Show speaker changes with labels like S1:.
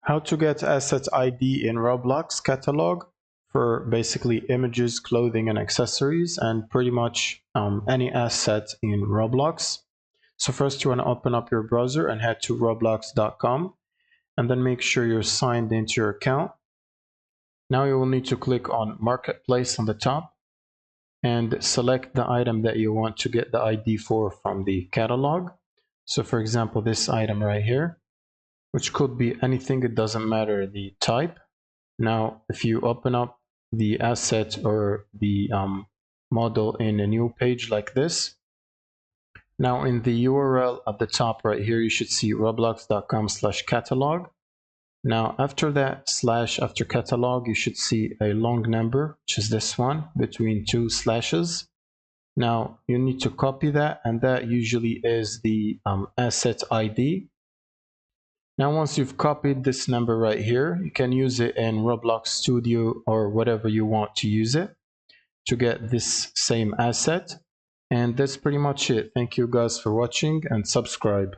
S1: How to get Asset ID in Roblox Catalog for basically images, clothing, and accessories, and pretty much any asset in Roblox. So first you want to open up your browser and head to roblox.com, and then make sure you're signed into your account. Now you will need to click on Marketplace on the top and select the item that you want to get the ID for from the catalog. So for example, this item right here, which could be anything, it doesn't matter the type. Now, if you open up the asset or the model in a new page like this, now in the URL at the top right here, you should see roblox.com/catalog. Now, after that slash after catalog, you should see a long number, which is this one, between two slashes. Now, you need to copy that, and that usually is the asset ID. Now, once you've copied this number right here, you can use it in Roblox Studio or whatever you want to use it to get this same asset. And that's pretty much it. Thank you guys for watching, and subscribe.